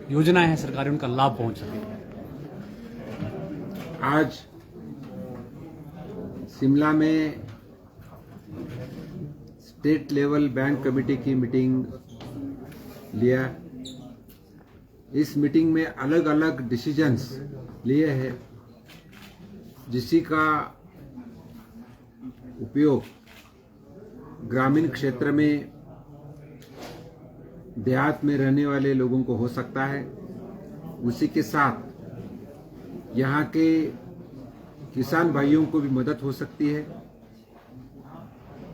योजनाएं हैं सरकारी उनका लाभ पहुंच सके। आज शिमला में स्टेट लेवल बैंक कमेटी की मीटिंग लिया। इस मीटिंग में अलग अलग डिसीजंस लिए हैं जिसी का उपयोग ग्रामीण क्षेत्र में देहात में रहने वाले लोगों को हो सकता है। उसी के साथ यहाँ के किसान भाइयों को भी मदद हो सकती है।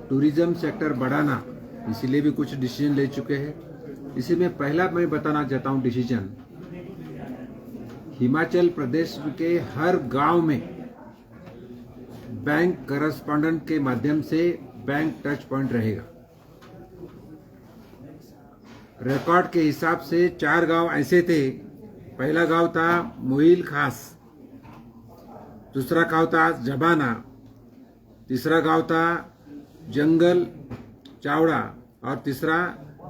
टूरिज्म सेक्टर बढ़ाना, इसीलिए भी कुछ डिसीजन ले चुके हैं। इसी में पहला मैं बताना चाहता हूँ डिसीजन, हिमाचल प्रदेश के हर गांव में बैंक करस्पॉन्डेंट के माध्यम से बैंक टच पॉइंट रहेगा। रिकॉर्ड के हिसाब से 4 गांव ऐसे थे। पहला गांव था मोइल खास, दूसरा गांव था जबाना, तीसरा गांव था जंगल चावड़ा और तीसरा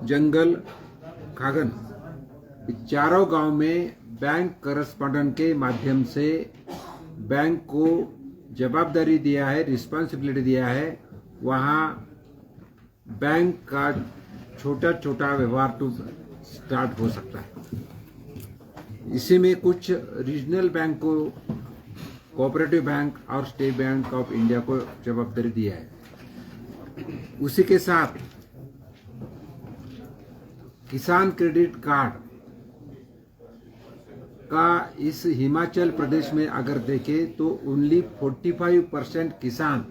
जंगल खागन। चारों गांव में बैंक करस्पॉन्डेंट के माध्यम से बैंक को जवाबदारी दिया है, रिस्पॉन्सिबिलिटी दिया है। वहाँ बैंक का छोटा छोटा व्यवहार तो स्टार्ट हो सकता है। इसी में कुछ रीजनल बैंक को, कोऑपरेटिव बैंक और स्टेट बैंक ऑफ इंडिया को जवाबदारी दिया है। उसी के साथ किसान क्रेडिट कार्ड का इस हिमाचल प्रदेश में अगर देखें तो ओनली 45% किसान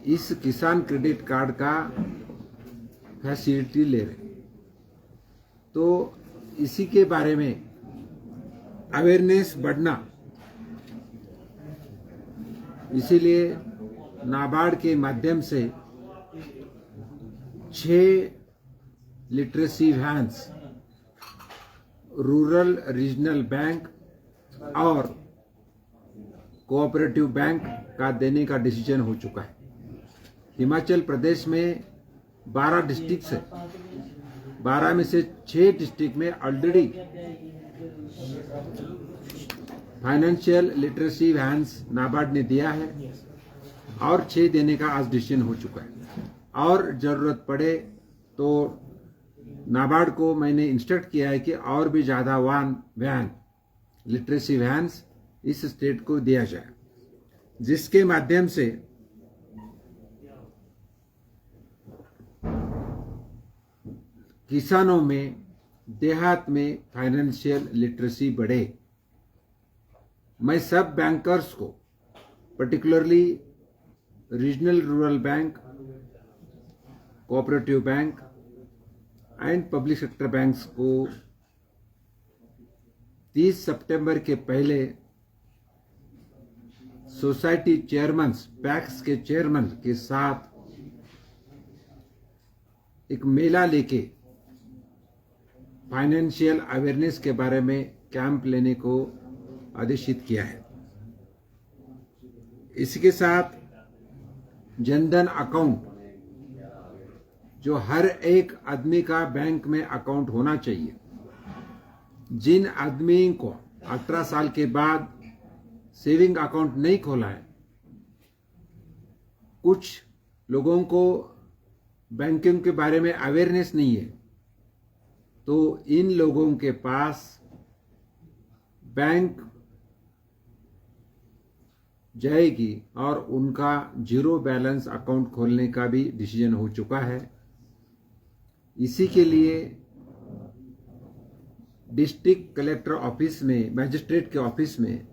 इस किसान क्रेडिट कार्ड का फैसिलिटी ले रहे। तो इसी के बारे में अवेयरनेस बढ़ना, इसीलिए नाबार्ड के माध्यम से 6 literacy vans rural regional bank और कोऑपरेटिव बैंक का देने का डिसीजन हो चुका है। हिमाचल प्रदेश में 12 डिस्ट्रिक्ट है, 12 में से 6 डिस्ट्रिक्ट में already financial literacy vans NABARD ने दिया है और 6 देने का आज डिसीजन हो चुका है। और जरूरत पड़े तो नाबार्ड को मैंने इंस्ट्रक्ट किया है कि और भी ज्यादा वैन लिटरेसी वैन्स इस स्टेट को दिया जाए, जिसके माध्यम से किसानों में, देहात में फाइनेंशियल लिटरेसी बढ़े। मैं सब बैंकर्स को, particularly regional rural bank, cooperative bank and public sector banks को 30 सितंबर के पहले सोसाइटी चेयरमैन, पैक्स के चेयरमैन के साथ एक मेला लेके फाइनेंशियल अवेयरनेस के बारे में कैंप लेने को आदेशित किया है। इसके साथ जनधन अकाउंट, जो हर एक आदमी का बैंक में अकाउंट होना चाहिए। जिन आदमी को 18 साल के बाद सेविंग अकाउंट नहीं खोला है, कुछ लोगों को बैंकिंग के बारे में अवेयरनेस नहीं है, तो इन लोगों के पास बैंक जाएगी और उनका 0 बैलेंस अकाउंट खोलने का भी डिसीजन हो चुका है। इसी के लिए डिस्ट्रिक्ट कलेक्टर ऑफिस में, मजिस्ट्रेट के ऑफिस में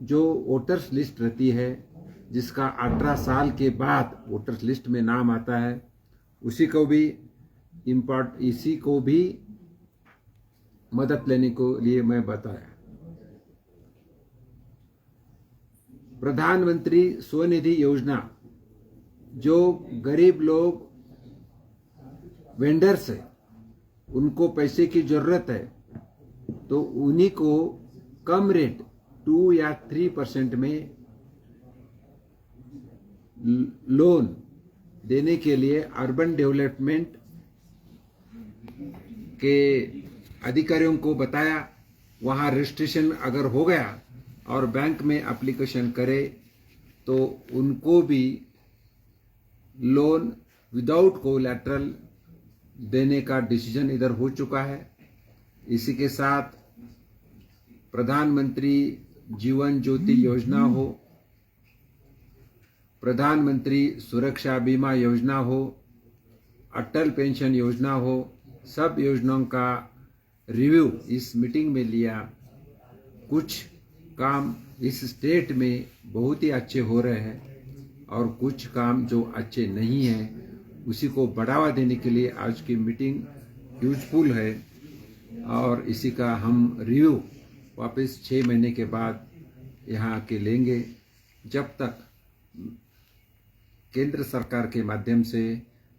जो वोटर्स लिस्ट रहती है, जिसका 18 साल के बाद वोटर्स लिस्ट में नाम आता है, इसी को भी मदद लेने को लिए मैं बताया। प्रधानमंत्री स्वनिधि योजना, जो गरीब लोग वेंडर्स है, उनको पैसे की जरूरत है, तो उन्हीं को कम रेट 2 या 3% में लोन देने के लिए अर्बन डेवलपमेंट के अधिकारियों को बताया, वहाँ रजिस्ट्रेशन अगर हो गया और बैंक में एप्लीकेशन करे तो उनको भी लोन विदाउट कोलैटरल देने का डिसीजन इधर हो चुका है। इसी के साथ प्रधानमंत्री जीवन ज्योति योजना हो, प्रधानमंत्री सुरक्षा बीमा योजना हो, अटल पेंशन योजना हो, सब योजनाओं का रिव्यू इस मीटिंग में लिया। कुछ काम इस स्टेट में बहुत ही अच्छे हो रहे हैं और कुछ काम जो अच्छे नहीं हैं उसी को बढ़ावा देने के लिए आज की मीटिंग यूजफुल है। और इसी का हम रिव्यू वापस 6 महीने के बाद यहाँ आके लेंगे, जब तक केंद्र सरकार के माध्यम से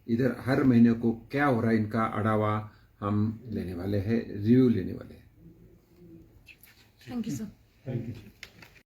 इधर हर महीने को क्या हो रहा है इनका अढ़ावा हम लेने वाले हैं, रिव्यू लेने वाले हैं। Thank you sir. Thank you.